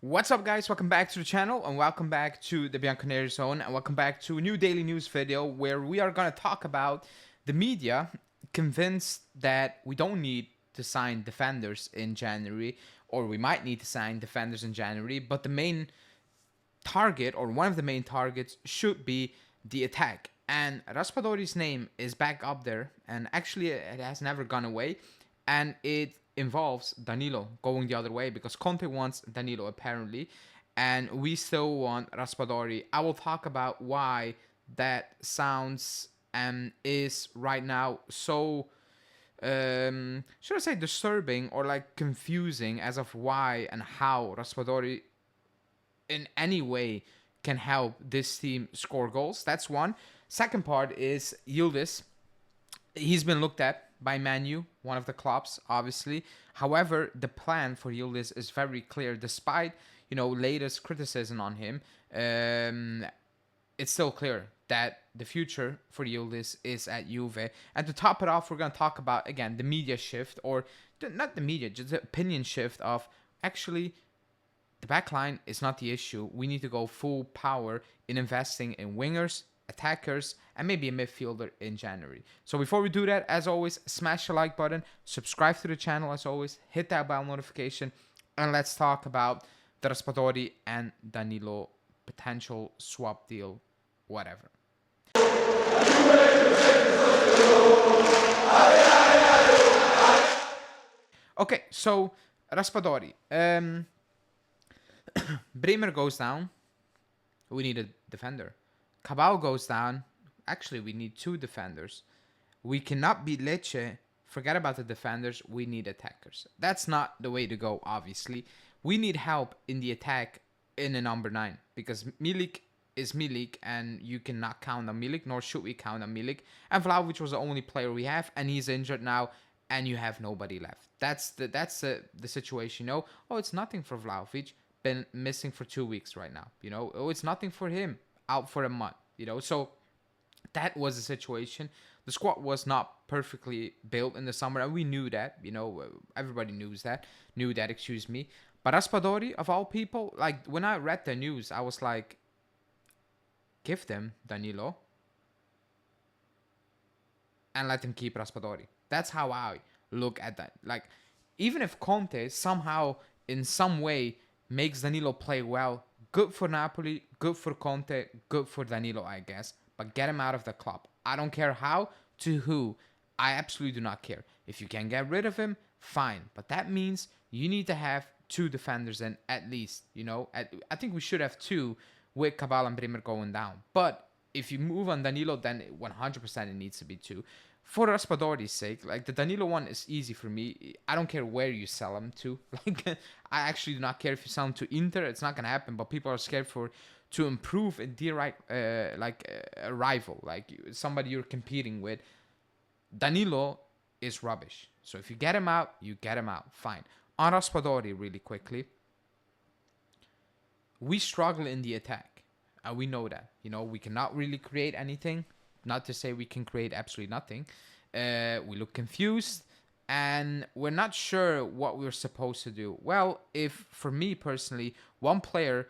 What's up, guys? Welcome back to the channel and welcome back to the Bianconeri zone and welcome back to a new daily news video where we are going to talk about the media convinced that we don't need to sign defenders in January, or we might need to sign defenders in January, but the main target, or one of the main targets, should be the attack. And Raspadori's name is back up there, and actually it has never gone away, and it involves Danilo going the other way because Conte wants Danilo apparently, and we still want Raspadori. I will talk about why that sounds and is right now so should I say disturbing or like confusing as of why and how Raspadori in any way can help this team score goals. That's one. Second part is Yildiz. He's been looked at by Man U, one of the clubs, obviously. However, the plan for Yildiz is very clear. Despite, latest criticism on him, it's still clear that the future for Yildiz is at Juve. And to top it off, we're going to talk about, again, the media shift, or not the media, just the opinion shift of actually the backline is not the issue. We need to go full power in investing in wingers, attackers, and maybe a midfielder in January. So before we do that, as always, smash the like button, subscribe to the channel as always, hit that bell notification, and let's talk about the Raspadori and Danilo potential swap deal, whatever. Okay, so Raspadori. Bremer goes down. We need a defender. Cabal goes down. Actually, we need two defenders. We cannot beat Lecce. Forget about the defenders. We need attackers. That's not the way to go, obviously. We need help in the attack in a number 9. Because Milik is Milik, and you cannot count on Milik, nor should we count on Milik. And Vlahovic was the only player we have, and he's injured now, and you have nobody left. That's the situation, Oh, it's nothing for Vlahovic. Been missing for 2 weeks right now, Oh, it's nothing for him. Out for a month, So that was the situation. The squad was not perfectly built in the summer, and we knew that, everybody knew that, excuse me. But Raspadori, of all people, like, when I read the news, I was like, give them Danilo and let them keep Raspadori. That's how I look at that. Like, even if Conte somehow, in some way, makes Danilo play well, good for Napoli, good for Conte, good for Danilo, I guess. But get him out of the club. I don't care how, to who. I absolutely do not care. If you can get rid of him, fine. But that means you need to have two defenders in at least, I think we should have two with Cabal and Bremer going down. But if you move on Danilo, then 100% it needs to be two. For Raspadori's sake, like, the Danilo one is easy for me. I don't care where you sell him to. Like, I actually do not care if you sell him to Inter. It's not gonna happen. But people are scared to improve a direct, a rival, like somebody you're competing with. Danilo is rubbish. So if you get him out, you get him out. Fine. On Raspadori, really quickly, we struggle in the attack, and we know that. We cannot really create anything. Not to say we can create absolutely nothing. We look confused, and we're not sure what we're supposed to do. Well, if, for me personally, one player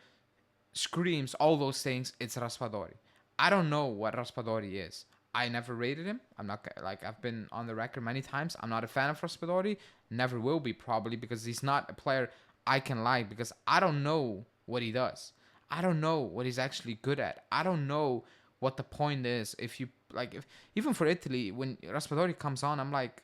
screams all those things, it's Raspadori. I don't know what Raspadori is. I never rated him. I'm not, like, I've been on the record many times. I'm not a fan of Raspadori. Never will be, probably, because he's not a player I can like, because I don't know what he does. I don't know what he's actually good at. I don't know what the point is. If even for Italy, when Raspadori comes on, I'm like,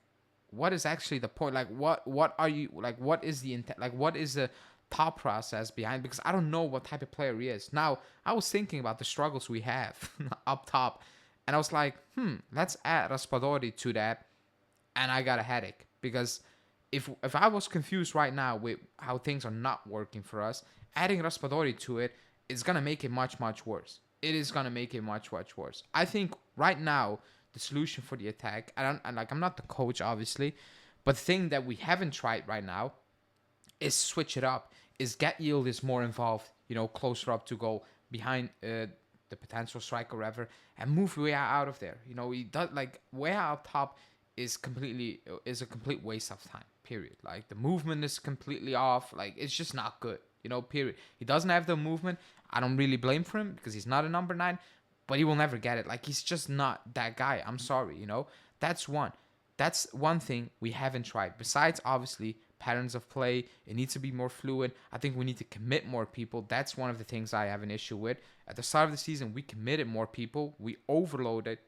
what is actually the point? Like, what are you, like, what is the intent? Like, what is the thought process behind? Because I don't know what type of player he is. Now, I was thinking about the struggles we have up top, and I was like, let's add Raspadori to that, and I got a headache, because if I was confused right now with how things are not working for us, adding Raspadori to it is gonna make it much, much worse. It is gonna make it much, much worse. I think right now the solution for the attack, I'm not the coach, obviously, but the thing that we haven't tried right now is switch it up, is get Yildiz more involved, closer up to goal, behind the potential striker or whatever, and move Weah out of there. He does, like, Weah up top is a complete waste of time. Period. Like, the movement is completely off. Like, it's just not good. You know, period. He doesn't have the movement. I don't really blame for him because he's not a number 9, but he will never get it. Like, he's just not that guy. I'm sorry, you know. That's one thing we haven't tried. Besides, obviously, patterns of play. It needs to be more fluid. I think we need to commit more people. That's one of the things I have an issue with. At the start of the season, we committed more people. We overloaded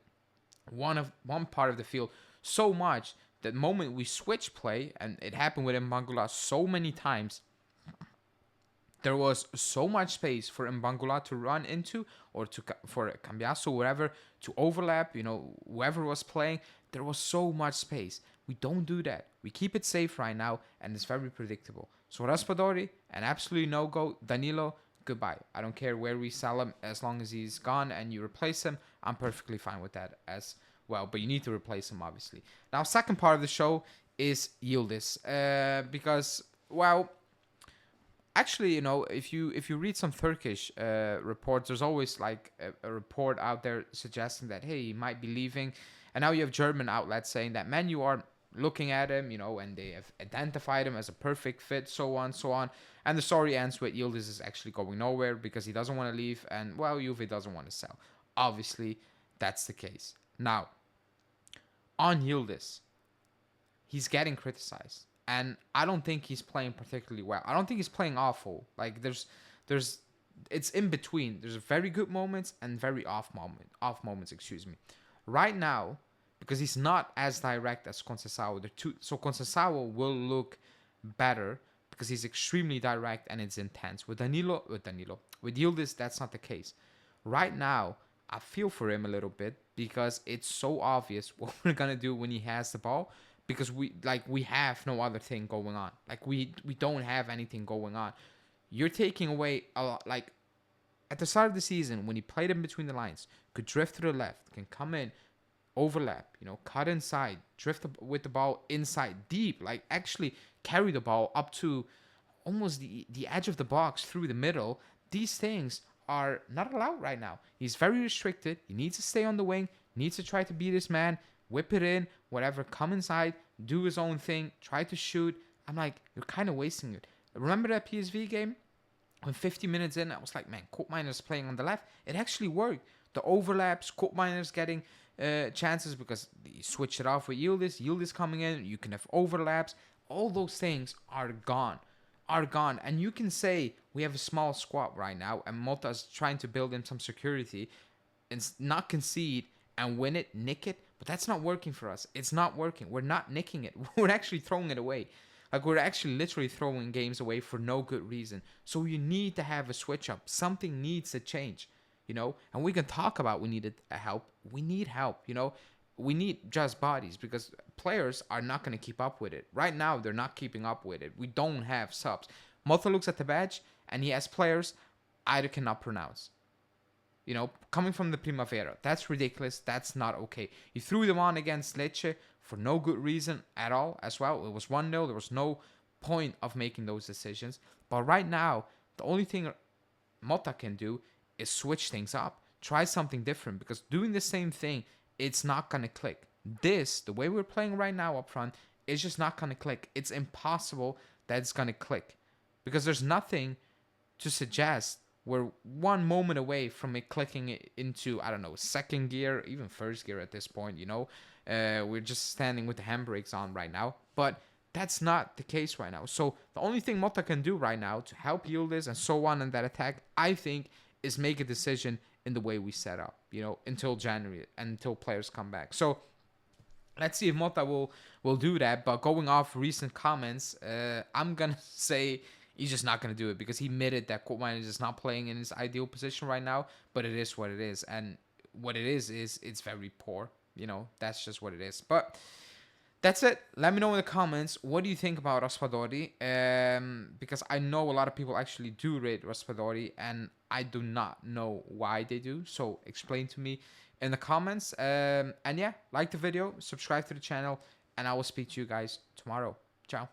one part of the field so much that the moment we switch play, and it happened with Mbangula so many times, there was so much space for Mbangula to run into, or for Cambiasso, whatever, to overlap, you know, whoever was playing. There was so much space. We don't do that. We keep it safe right now, and it's very predictable. So Raspadori, an absolute no-go. Danilo, goodbye. I don't care where we sell him, as long as he's gone and you replace him. I'm perfectly fine with that as well, but you need to replace him, obviously. Now, second part of the show is Yildiz, because, well, actually, you know, if you read some Turkish reports, there's always like a report out there suggesting that, hey, he might be leaving. And now you have German outlets saying that Man U are looking at him, you know, and they have identified him as a perfect fit, so on, so on. And the story ends with Yildiz is actually going nowhere because he doesn't want to leave, and, well, Juve doesn't want to sell. Obviously, that's the case. Now, on Yildiz, he's getting criticized. And I don't think he's playing particularly well. I don't think he's playing awful. Like, it's in between. There's very good moments and very off moments, excuse me. Right now, because he's not as direct as Conceição, so Conceição will look better because he's extremely direct and it's intense. With Yildiz, that's not the case. Right now, I feel for him a little bit because it's so obvious what we're gonna do when he has the ball. Because we have no other thing going on. Like, we don't have anything going on. You're taking away a lot. Like, at the start of the season, when he played in between the lines, could drift to the left, can come in, overlap, you know, cut inside, drift with the ball inside, deep, like actually carry the ball up to almost the edge of the box through the middle. These things are not allowed right now. He's very restricted. He needs to stay on the wing, needs to try to beat his man, whip it in, whatever, come inside, do his own thing, try to shoot. I'm like, you're kind of wasting it. Remember that PSV game? When 50 minutes in, I was like, man, Koopmeijer's playing on the left. It actually worked. The overlaps, Koopmeijer's getting chances because you switch it off with Yildiz coming in, you can have overlaps. All those things are gone. And you can say we have a small squad right now, and Motta's trying to build in some security and not concede and win it, nick it. But that's not working for us. It's not working. We're not nicking it. We're actually throwing it away. Like, we're actually literally throwing games away for no good reason. So you need to have a switch up. Something needs to change, you know? And we can talk about we needed help. We need help, you know? We need just bodies because players are not going to keep up with it. Right now, they're not keeping up with it. We don't have subs. Motta looks at the badge and he has players I cannot pronounce. You know, coming from the Primavera. That's ridiculous. That's not okay. You threw them on against Lecce for no good reason at all as well. It was 1-0. There was no point of making those decisions. But right now, the only thing Motta can do is switch things up. Try something different because doing the same thing, it's not going to click. The way we're playing right now up front, is just not going to click. It's impossible that it's going to click because there's nothing to suggest we're one moment away from it clicking into, I don't know, second gear, even first gear at this point, you know. We're just standing with the handbrakes on right now. But that's not the case right now. So the only thing Motta can do right now to help Yildiz and so on in that attack, I think, is make a decision in the way we set up, you know, until January, until players come back. So let's see if Motta will do that. But going off recent comments, I'm going to say he's just not going to do it because he admitted that Koopmeijer is not playing in his ideal position right now. But it is what it is. And what it is it's very poor. You know, that's just what it is. But that's it. Let me know in the comments. What do you think about Raspadori? Because I know a lot of people actually do rate Raspadori. And I do not know why they do. So explain to me in the comments. And yeah, like the video. Subscribe to the channel. And I will speak to you guys tomorrow. Ciao.